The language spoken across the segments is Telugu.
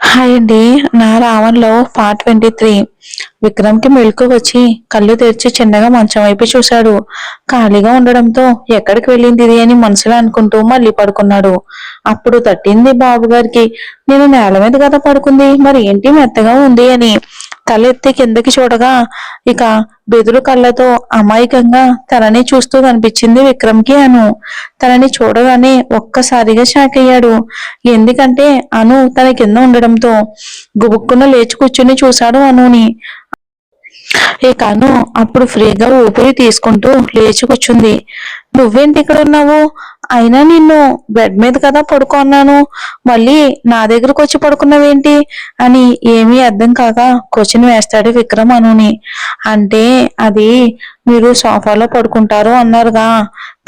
హాయ్ అండి. నా రావణ్‌లో పార్ట్ 23. విక్రమ్‌కి మెలుకువ వచ్చి కళ్ళు తెరిచి చిన్నగా మంచం వైపు చూశాడు. ఖాళీగా ఉండడంతో ఎక్కడికి వెళ్ళిందిది అని మనసులో అనుకుంటూ మళ్ళీ పడుకున్నాడు. అప్పుడు తట్టింది బాబుగారికి. నేను నేల మీద కదా పడుకుంది, మరి ఏంటి మెత్తగా ఉంది అని. తలెత్తి కిందకి చూడగా ఇక బెదురు కళ్ళతో అమాయకంగా తనని చూస్తూ కనిపించింది విక్రమ్‌కి అను. తనని చూడగానే ఒక్కసారిగా షాక్ అయ్యాడు. ఎందుకంటే అను తన కింద ఉండడంతో గుబుక్కున లేచి కూర్చుని చూశాడు అనుని. ఇక అను అప్పుడు ఫ్రీగా ఊపిరి తీసుకుంటూ లేచి కూర్చుంది. నువ్వేంటి ఇక్కడ ఉన్నావు? అయినా నిన్ను బెడ్ మీద కదా పడుకున్నాను, మళ్ళీ నా దగ్గరకు వచ్చి పడుకున్నావేంటి అని ఏమీ అర్థం కాక క్వశ్చన్ వేస్తాడు విక్రమ్ అనుని. అంటే అది మీరు సోఫాలో పడుకుంటారు అన్నారుగా,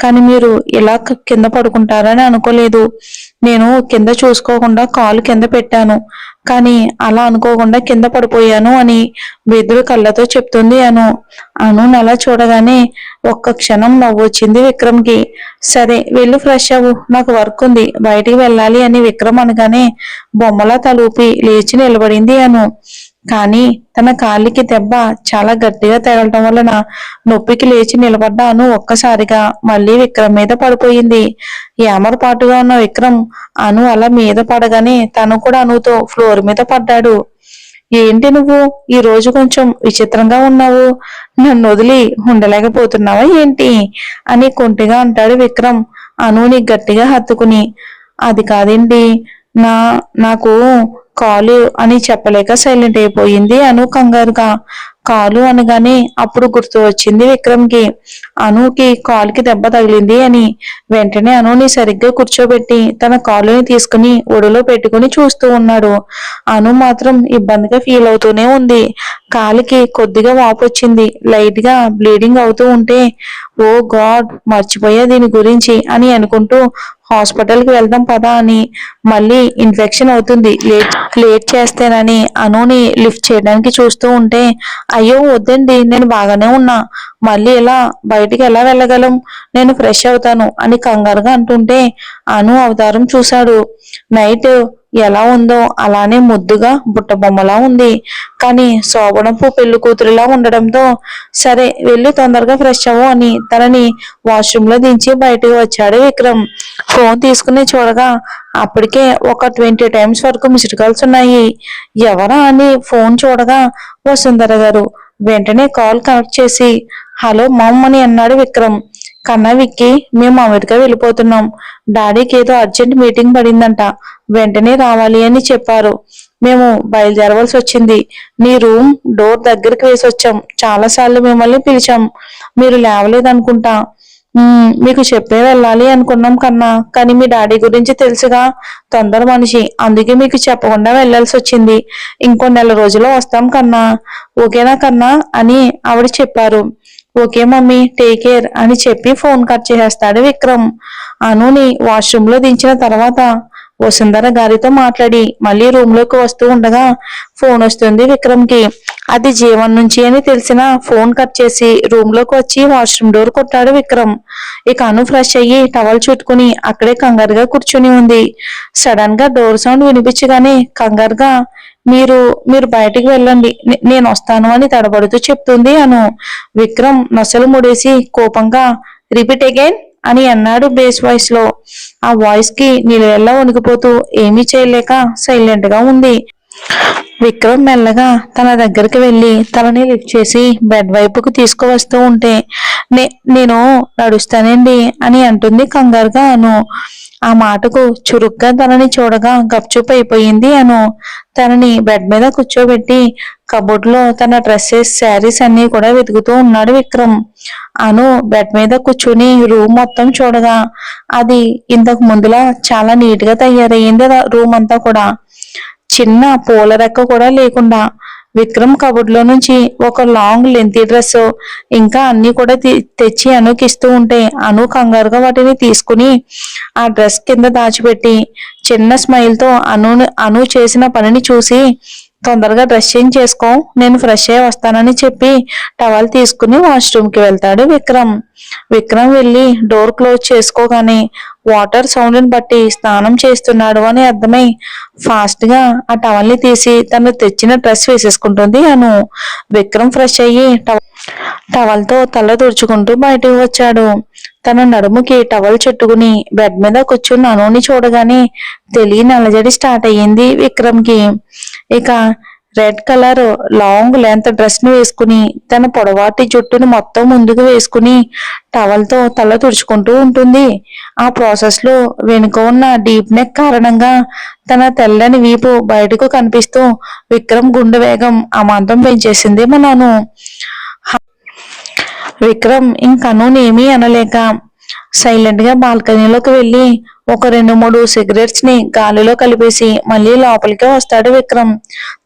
కానీ మీరు ఇలా కింద పడుకుంటారని అనుకోలేదు. నేను కింద చూసుకోకుండా కాలు కింద పెట్టాను, కానీ అలా అనుకోకుండా కింద పడిపోయాను అని బెదురు కళ్ళతో చెప్తుంది అను. అను అలా చూడగానే ఒక్క క్షణం నవ్వొచ్చింది విక్రమ్‌కి. సరే వెళ్ళు ఫ్రెష్ అవ్వు, నాకు వర్క్ ఉంది, బయటికి వెళ్ళాలి అని విక్రమ్ అనగానే బొమ్మలా తలూపి లేచి నిలబడింది అను. కానీ తన కాలికి దెబ్బ చాలా గట్టిగా తగలటం వలన నొప్పికి లేచి నిలబడ్డ అను ఒక్కసారిగా మళ్ళీ విక్రమ్ మీద పడిపోయింది. ఏమరపాటుగా ఉన్న విక్రమ్ అను అలా మీద పడగానే తను కూడా అనుతో ఫ్లోర్ మీద పడ్డాడు. ఏంటి నువ్వు ఈ రోజు కొంచెం విచిత్రంగా ఉన్నావు, నన్ను వదిలి ఉండలేకపోతున్నావా ఏంటి అని కొంటిగా అంటాడు విక్రమ్ అనుని గట్టిగా హత్తుకుని. అది కాదండి, నా నాకు కాలు అని చెప్పలేక సైలెంట్ అయిపోయింది అను కంగారుగా. కాలు అనగానే అప్పుడు గుర్తు వచ్చింది విక్రమ్‌కి అనుకి కాలుకి దెబ్బ తగిలింది అని. వెంటనే అనుని సరిగ్గా కూర్చోబెట్టి తన కాలుని తీసుకుని ఒడిలో పెట్టుకుని చూస్తూ ఉన్నాడు. అను మాత్రం ఇబ్బందిగా ఫీల్ అవుతూనే ఉంది. కాలికి కొద్దిగా వాపు వచ్చింది, లైట్ గా బ్లీడింగ్ అవుతూ ఉంటే ఓ గాడ్ మర్చిపోయా దీని గురించి అని అనుకుంటూ హాస్పిటల్కి వెళ్దాం పదా అని, మళ్ళీ ఇన్ఫెక్షన్ అవుతుంది లేట్ లేట్ చేస్తేనని అనుని లిఫ్ట్ చేయడానికి చూస్తూ ఉంటే అయ్యో వద్దండి నేను బాగానే ఉన్నా, మళ్ళీ ఇలా బయటికి ఎలా వెళ్ళగలం, నేను ఫ్రెష్ అవుతాను అని కంగారుగా అంటుంటే అను అవతారం చూశాడు. నైట్ ఎలా ఉందో అలానే ముద్దుగా బుట్ట బొమ్మలా ఉంది, కానీ శోభనపు పెళ్లి కూతురులా ఉండడంతో సరే వెళ్ళి తొందరగా ఫ్రెష్ అవ్వు అని తనని వాష్రూమ్ లో దించి బయటకు వచ్చాడు విక్రమ్. ఫోన్ తీసుకుని చూడగా అప్పటికే ఒక 20 టైమ్స్ వరకు మిస్డ్ కాల్స్ ఉన్నాయి. ఎవరా అని ఫోన్ చూడగా వసుంధర గారు. వెంటనే కాల్ కనెక్ట్ చేసి హలో మామ్ అని అన్నాడు విక్రమ్. కన్నా విక్కి, మేము అమెరికా వెళ్ళిపోతున్నాం, డాడీకి ఏదో అర్జెంట్ మీటింగ్ పడిందంట, వెంటనే రావాలి అని చెప్పారు, మేము బయలుదేరవలసి వచ్చింది. నీ రూమ్ డోర్ దగ్గరికి వేసి వచ్చాం, చాలా సార్లు మిమ్మల్ని పిలిచాం, మీరు లేవలేదనుకుంటా. మీకు చెప్పే వెళ్ళాలి అనుకున్నాం కన్నా, కానీ మీ డాడీ గురించి తెలుసుగా, తొందర మనిషి, అందుకే మీకు చెప్పకుండా వెళ్ళాల్సి వచ్చింది. ఇంకో నెల రోజుల్లో వస్తాం కన్నా, ఓకేనా కన్నా అని ఆవిడ చెప్పారు. ఓకే మమ్మీ, టేక్ కేర్ అని చెప్పి ఫోన్ కట్ చేసేస్తాడు విక్రమ్. అనుని వాష్రూమ్ లో దించిన తర్వాత వసుంధర గారితో మాట్లాడి మళ్ళీ రూమ్ లోకి వస్తూ ఉండగా ఫోన్ వస్తుంది విక్రమ్‌కి. అది జీవన్ నుంచి అని తెలిసిన ఫోన్ కట్ చేసి రూమ్ లోకి వచ్చి వాష్రూమ్ డోర్ కొట్టాడు విక్రమ్. ఇక అను ఫ్రెష్ అయ్యి టవల్ చుట్టుకుని అక్కడే కంగారుగా కూర్చుని ఉంది. సడన్ గా డోర్ సౌండ్ వినిపించగానే కంగారుగా మీరు మీరు బయటికి వెళ్ళండి, నేను వస్తాను అని తడబడుతూ చెప్తుంది అను. విక్రమ్ నొసలు ముడేసి కోపంగా రిపీట్ అగైన్ అని అన్నాడు బేస్ వాయిస్ లో. ఆ వాయిస్ కి నిలవెల్లా వణికిపోతూ ఏమీ చేయలేక సైలెంట్ గా ఉంది. విక్రమ్ మెల్లగా తన దగ్గరికి వెళ్ళి తనని లిఫ్ట్ చేసి బెడ్ వైపుకు తీసుకువస్తూ ఉంటే నేను నడుస్తానండి అని అంటుంది కంగారుగా అను. ఆ మాటకు చురుగ్గా తనని చూడగా గప్చుప్ అయిపోయింది అను. తనని బెడ్ మీద కూర్చోబెట్టి కబోర్డ్ లో తన డ్రెస్సెస్, శారీస్ అన్ని కూడా వెతుకుతూ ఉన్నాడు విక్రమ్. అను బెడ్ మీద కూర్చుని రూమ్ మొత్తం చూడగా అది ఇంతకు ముందులా చాలా నీట్ గా తయారయ్యింది రూమ్ అంతా కూడా. చిన్న పూల రెక్క కూడా లేకుండా విక్రమ్ కబోర్డ్ లో నుంచి ఒక లాంగ్ లెంతీ డ్రెస్ ఇంకా అన్ని కూడా తెచ్చి అనుకి ఇస్తూ ఉంటే అను కంగారుగా వాటిని తీసుకుని ఆ డ్రెస్ కింద దాచిపెట్టి చిన్న స్మైల్ తో అను చేసిన పనిని చూసి తొందరగా డ్రెస్ చేంజ్ చేసుకో, నేను ఫ్రెష్ అయ్యి వస్తానని చెప్పి టవల్ తీసుకుని వాష్రూమ్ కి వెళ్తాడు విక్రమ్. విక్రమ్ వెళ్ళి డోర్ క్లోజ్ చేసుకోగానే వాటర్ సౌండ్ని బట్టి స్నానం చేస్తున్నాడు అని అర్థమై ఫాస్ట్ గా ఆ టవల్ ని తీసి తను తెచ్చిన డ్రెస్ వేసేసుకుంటుంది అను. విక్రమ్ ఫ్రెష్ అయ్యి టవల్తో తల తుడుచుకుంటూ బయటకు వచ్చాడు. తన నడుముకి టవల్ చుట్టుకుని బెడ్ మీద కూర్చున్న అనుని చూడగానే తెలియని అలజడి స్టార్ట్ అయ్యింది విక్రమ్కి. ఇక red colour long length dress ని వేసుకుని తన పొడవాటి జుట్టును మొత్తం ముందుకు వేసుకుని టవల్తో తల తుడుచుకుంటూ ఉంటుంది. ఆ ప్రాసెస్ లో వెనుక ఉన్న డీప్ నెక్ కారణంగా తన తెల్లని వీపు బయటకు కనిపిస్తూ విక్రమ్ గుండె వేగం అమాంతం పెంచేసింది మనను. విక్రమ్ ఇంకనునేమీ అనలేక సైలెంట్ గా బాల్కనీలోకి వెళ్లి ఒక 2-3 సిగరెట్స్ ని గాలిలో కలిపేసి మళ్ళీ లోపలికే వస్తాడు విక్రమ్.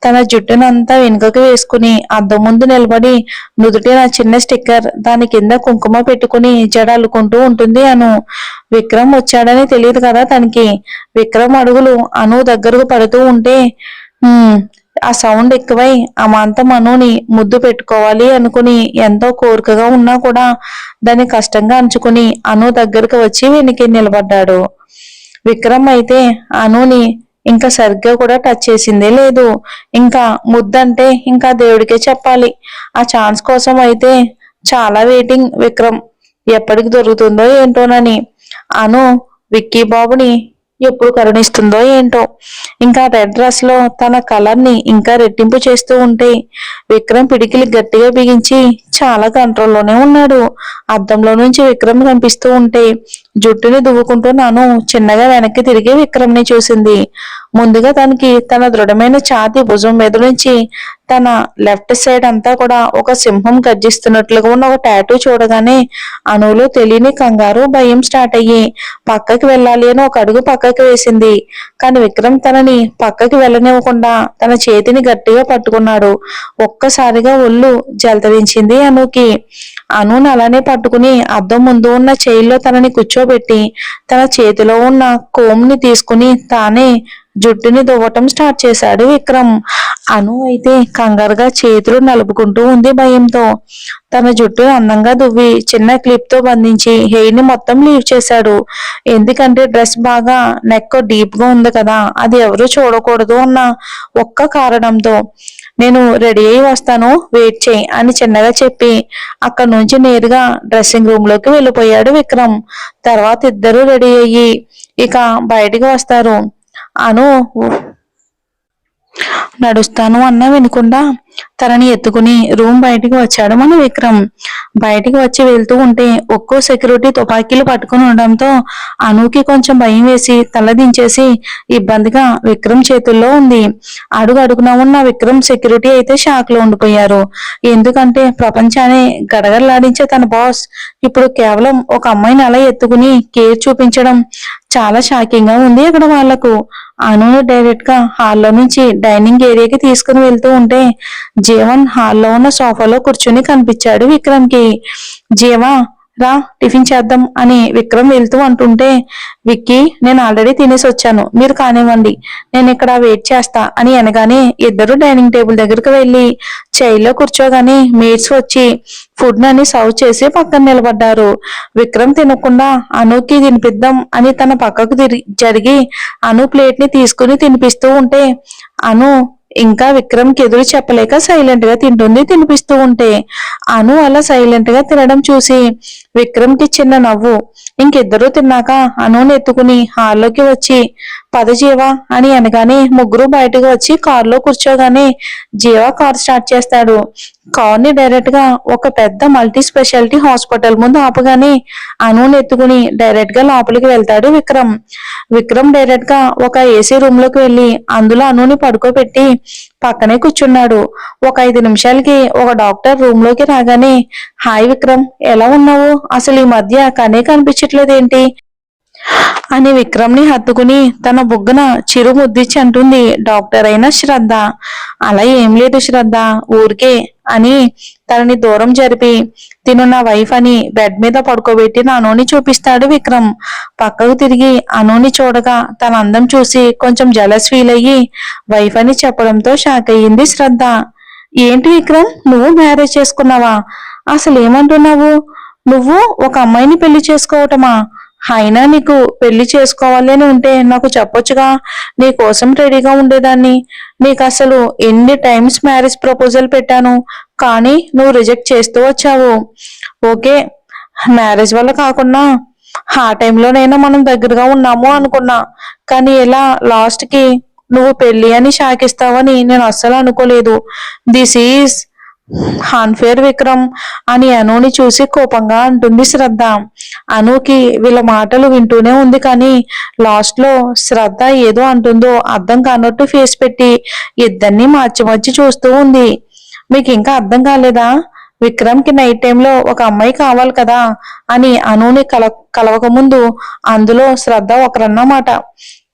తన జుట్టునంతా వెనుకకు వేసుకుని అద్దం ముందు నిలబడి నుదుటిన చిన్న స్టిక్కర్, దాని కింద కుంకుమ పెట్టుకుని జడ అల్లుకుంటూ ఉంటుంది అను. విక్రమ్ వచ్చాడని తెలియదు కదా తనకి. విక్రమ్ అడుగులు అను దగ్గరకు పడుతూ ఉంటే ఆ సౌండ్ ఎక్కువై అమాంతం అనుని ముద్దు పెట్టుకోవాలి అనుకుని ఎంతో కోరికగా ఉన్నా కూడా దాన్ని కష్టంగా అంచుకుని అను దగ్గరకు వచ్చి వెనక్కి నిలబడ్డాడు. విక్రమ్ అయితే అనుని ఇంకా సరిగ్గా కూడా టచ్ చేసిందే లేదు. ఇంకా ముద్దంటే ఇంకా దేవుడికే చెప్పాలి. ఆ ఛాన్స్ కోసం అయితే చాలా వెయిటింగ్ విక్రమ్, ఎప్పటికి దొరుకుతుందో ఏంటోనని. అను విక్కీ బాబుని ఎప్పుడు కరుణిస్తుందో ఏంటో. ఇంకా రెడ్ డ్రెస్ లో తన కలర్ ని ఇంకా రెట్టింపు చేస్తూ ఉంటే విక్రమ్ పిడికిలి గట్టిగా బిగించి చాలా కంట్రోల్లోనే ఉన్నాడు. అద్దంలో నుంచి విక్రమ్ కనిపిస్తూ ఉంటే జుట్టుని దువ్వుకుంటూ నాను చిన్నగా వెనక్కి తిరిగి విక్రమ్ ని చూసింది. ముందుగా తనకి తన దృఢమైన ఛాతీ భుజం మీద నుంచి తన లెఫ్ట్ సైడ్ అంతా కూడా ఒక సింహం గర్జిస్తున్నట్లుగా ఉన్న ఒక టాటూ చూడగానే అనులో తెలియని కంగారు, భయం స్టార్ట్ అయ్యి పక్కకి వెళ్ళాలి అని ఒక అడుగు పక్కకి వేసింది. కానీ విక్రమ్ తనని పక్కకి వెళ్ళనివ్వకుండా తన చేతిని గట్టిగా పట్టుకున్నాడు. ఒక్కసారిగా ఒళ్ళు జలతరించింది అనుకి. అనుని అలానే పట్టుకుని అద్దం ముందు ఉన్న చైర్లో తనని కూర్చోబెట్టి తన చేతిలో ఉన్న కోమ్ని తీసుకుని తానే జుట్టుని దువ్వటం స్టార్ట్ చేశాడు విక్రమ్. అను అయితే కంగారుగా చేతులు నలుపుకుంటూ ఉంది భయంతో. తన జుట్టును అందంగా దువ్వి చిన్న క్లిప్ తో బంధించి హెయిర్ ని మొత్తం లీవ్ చేశాడు. ఎందుకంటే డ్రెస్ బాగా నెక్ డీప్ గా ఉంది కదా, అది ఎవరు చూడకూడదు అన్న ఒక్క కారణంతో. నేను రెడీ అయి వస్తాను, వెయిట్ చేయి అని చిన్నగా చెప్పి అక్కడ నుంచి నేరుగా డ్రెస్సింగ్ రూమ్ లోకి వెళ్ళిపోయాడు విక్రమ్. తర్వాత ఇద్దరు రెడీ అయ్యి ఇక బయటికి వస్తారు. అను నడుస్తాను అన్నా వినకుండా తనని ఎత్తుకుని రూమ్ బయటికి వచ్చాడు మన విక్రమ్. బయటికి వచ్చి వెళ్తూ ఉంటే ఒక్కో సెక్యూరిటీ తుపాకీలు పట్టుకుని ఉండడంతో అనుకి కొంచెం భయం వేసి తల దించేసి ఇబ్బందిగా విక్రమ్ చేతుల్లో ఉంది. అడుగు అడుగున ఉన్న విక్రమ్ సెక్యూరిటీ అయితే షాక్ లో ఉండిపోయారు. ఎందుకంటే ప్రపంచాన్ని గడగడలాడించే తన బాస్ ఇప్పుడు కేవలం ఒక అమ్మాయిని అలా ఎత్తుకుని కేర్ చూపించడం చాలా షాకింగ్ గా ఉంది అక్కడ వాళ్లకు. అను డైరెక్ట్ గా హాల్లో నుంచి డైనింగ్ ఏరియాకి తీసుకుని వెళ్తూ ఉంటే జీవన్ హాల్లో ఉన్న సోఫాలో కూర్చుని కనిపించాడు విక్రమ్ కి. జీవా రా టిఫిన్ చేద్దాం అని విక్రమ్ వెళ్తూ అంటుంటే విక్కీ నేను ఆల్రెడీ తినేసి వచ్చాను, మీరు కానివ్వండి, నేను ఇక్కడ వెయిట్ చేస్తా అని అనగానే ఇద్దరు డైనింగ్ టేబుల్ దగ్గరకు వెళ్ళి చైర్లో కూర్చోగానే మేట్స్ వచ్చి ఫుడ్ నని సర్వ్ చేసి పక్కన నిలబడ్డారు. విక్రమ్ తినకుండా అనుకి తినిపిద్దాం అని తన పక్కకు జరిగి అను ప్లేట్ ని తీసుకుని తినిపిస్తూ ఉంటే అను ఇంకా విక్రమ్ కి ఎదురు చెప్పలేక సైలెంట్ గా తింటుంది తినిపిస్తూ ఉంటే. అను అలా సైలెంట్ గా తినడం చూసి విక్రమ్ కి చిన్న నవ్వు. ఇంకిద్దరూ తిన్నాక అనుని ఎత్తుకుని హాల్లోకి వచ్చి పద జీవా అని అనగానే ముగ్గురు బయటకు వచ్చి కారులో కూర్చోగానే జీవా కార్ స్టార్ట్ చేస్తాడు. కార్ ని డైరెక్ట్ గా ఒక పెద్ద మల్టీ స్పెషాలిటీ హాస్పిటల్ ముందు ఆపగానే అనుని ఎత్తుకుని డైరెక్ట్ గా లోపలికి వెళ్తాడు విక్రమ్. విక్రమ్ డైరెక్ట్ గా ఒక ఏసీ రూమ్ లోకి వెళ్లి అందులో అనుని పడుకోబెట్టి పక్కనే కూర్చున్నాడు. ఒక 5 నిమిషాలకి ఒక డాక్టర్ రూమ్ లోకి రాగానే హాయ్ విక్రమ్, ఎలా ఉన్నావు, అసలు ఈ మధ్య కనే కనిపించట్లేదేంటి అని విక్రమ్ ని హత్తుకుని తన బుగ్గన చిరు ముద్దిచ్చి అంటుంది డాక్టర్ అయిన శ్రద్ధ. అలా ఏం లేదు శ్రద్ధ, ఊరికే అని తనని దూరం జరిపి తిను నా వైఫ్ అని బెడ్ మీద పడుకోబెట్టి అనుని చూపిస్తాడు విక్రమ్. పక్కకు తిరిగి అనుని చూడగా తన అందం చూసి కొంచెం జలస్ ఫీల్ అయ్యి వైఫ్ అని చెప్పడంతో షాక్ అయ్యింది శ్రద్ధ. ఏంటి విక్రమ్, నువ్వు మ్యారేజ్ చేసుకున్నావా, అసలు ఏమంటున్నావు, నువ్వు ఒక అమ్మాయిని పెళ్లి చేసుకోవటమా, అయినా నీకు పెళ్లి చేసుకోవాలి అని ఉంటే నాకు చెప్పొచ్చుగా, నీ కోసం రెడీగా ఉండేదాన్ని. నీకు అసలు ఎన్ని టైమ్స్ మ్యారేజ్ ప్రపోజల్ పెట్టాను, కానీ నువ్వు రిజెక్ట్ చేస్తూ వచ్చావు. ఓకే, మ్యారేజ్ వల్ల కాకుండా ఆ టైంలోనైనా మనం దగ్గరగా ఉన్నాము అనుకున్నా, కానీ ఇలా లాస్ట్ కి నువ్వు పెళ్లి అని షాకిస్తావని నేను అస్సలు అనుకోలేదు. దిస్ ఈజ్ అన్ఫేర్ విక్రమ్ అని అనుని చూసి కోపంగా అంటుంది శ్రద్ధ. అనుకి వీళ్ళ మాటలు వింటూనే ఉంది, కానీ లాస్ట్ లో శ్రద్ధ ఏదో అంటుందో అర్థం కానట్టు ఫేస్ పెట్టి ఇద్దరిని మార్చి మార్చి చూస్తూ ఉంది. మీకు ఇంకా అర్థం కాలేదా? విక్రమ్ కి నైట్ టైంలో ఒక అమ్మాయి కావాలి కదా అని అనుని కలవక ముందు అందులో శ్రద్ధ ఒకరన్నమాట.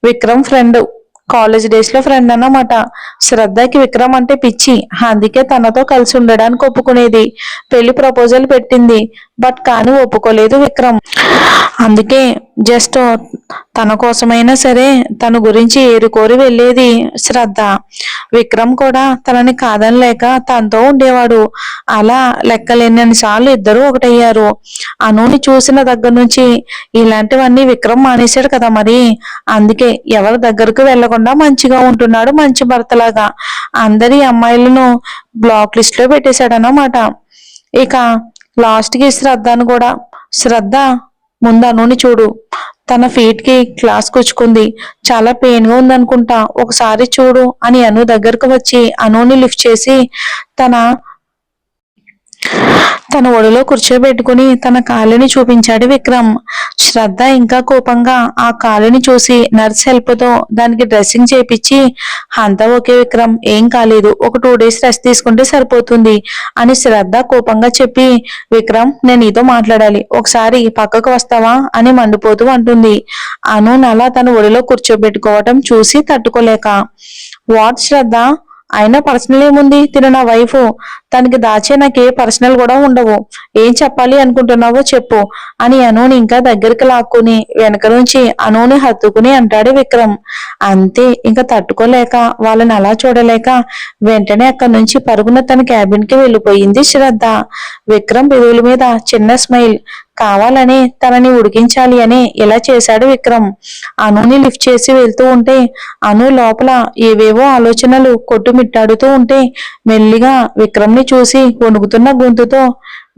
విక్రమ్ ఫ్రెండ్, కాలేజ్ డేస్ లో ఫ్రెండ్ అన్నమాట. శ్రద్ధకి విక్రమ్ అంటే పిచ్చి, అందుకే తనతో కలిసి ఉండడానికి ఒప్పుకునేది. పెళ్లి ప్రపోజల్ పెట్టింది, బట్ కానీ ఒప్పుకోలేదు విక్రమ్. అందుకే జస్ట్ తన కోసమైనా సరే తన గురించి ఏరుకోరి వెళ్ళేది శ్రద్ధ. విక్రమ్ కూడా తనని కాదనలేక తనతో ఉండేవాడు. అలా లెక్కలేనన్ని సార్లు ఇద్దరు ఒకటయ్యారు. అనుని చూసిన దగ్గర నుంచి ఇలాంటివన్నీ విక్రమ్ మానేశాడు కదా మరి. అందుకే ఎవరి దగ్గరకు వెళ్లకుండా మంచిగా ఉంటున్నాడు, మంచి భర్తలాగా. అందరి అమ్మాయిలను బ్లాక్ లిస్ట్ లో పెట్టేశాడన్నమాట. ఇక లాస్ట్ కి శ్రద్ధను కూడా, శ్రద్ధ ముందు అనుని చూడు, తన ఫీట్ కి క్లాస్ కుచ్చుకుంది, చాలా పెయిన్ గా ఉందనుకుంటా, ఒకసారి చూడు అని అను దగ్గరకు వచ్చి అనుని లిఫ్ట్ చేసి తన తన ఒడిలో కూర్చోబెట్టుకుని తన కాలుని చూపించాడు విక్రమ్. శ్రద్ధ ఇంకా కోపంగా ఆ కాలుని చూసి నర్స్ హెల్ప్ తో దానికి డ్రెస్సింగ్ చేపించి, అంతా ఓకే విక్రమ్, ఏం కాలేదు, ఒక 2 days రెస్ట్ తీసుకుంటే సరిపోతుంది అని శ్రద్ధ కోపంగా చెప్పి, విక్రమ్ నేను నీతో మాట్లాడాలి, ఒకసారి పక్కకు వస్తావా అని మండిపోతూ అంటుంది. అను అలా తన ఒడిలో కూర్చోబెట్టుకోవటం చూసి తట్టుకోలేక, వాట్ శ్రద్ధ, అయినా పర్సనల్ ఏముంది, తిన నా వైఫ్, తనకి దాచే నాకే పర్సనల్ కూడా ఉండవు, ఏం చెప్పాలి అనుకుంటున్నావో చెప్పు అని అనుని ఇంకా దగ్గరికి లాక్కుని వెనక నుంచి అనుని హత్తుకుని అంటాడు విక్రమ్. అంతే, ఇంకా తట్టుకోలేక వాళ్ళని అలా చూడలేక వెంటనే అక్కడి నుంచి పరుగున తన క్యాబిన్ కి వెళ్ళిపోయింది శ్రద్ధ. విక్రమ్ పెదవుల మీద చిన్న స్మైల్. కావాలని తనని ఉడికించాలి అని ఇలా చేశాడు విక్రమ్. అనుని లిఫ్ట్ చేసి వెళ్తూ ఉంటే అను లోపల ఏవేవో ఆలోచనలు కొట్టుమిట్టాడుతూ ఉంటే మెల్లిగా విక్రమ్ ని చూసి వణుకుతున్న గొంతుతో,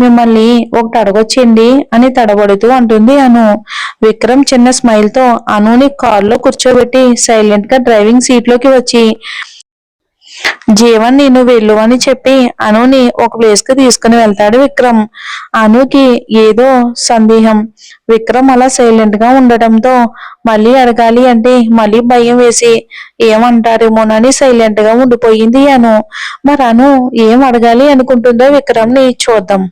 మిమ్మల్ని ఒకటి అడగొచ్చింది అని తడబడుతూ అంటుంది అను. విక్రమ్ చిన్న స్మైల్ తో అనుని కారులో కూర్చోబెట్టి సైలెంట్ గా డ్రైవింగ్ సీట్ లోకి వచ్చి, జీవన్ నేను వెళ్ళు అని చెప్పి అనుని ఒక ప్లేస్ కి తీసుకుని వెళ్తాడు విక్రమ్. అనుకి ఏదో సందేహం. విక్రమ్ అలా సైలెంట్ గా ఉండటంతో మళ్ళీ అడగాలి అంటే మళ్ళీ భయం వేసి ఏమంటారేమోనని సైలెంట్ గా ఉండిపోయింది అను. మరి అను ఏం అడగాలి అనుకుంటుందో విక్రమ్ ని చూద్దాం.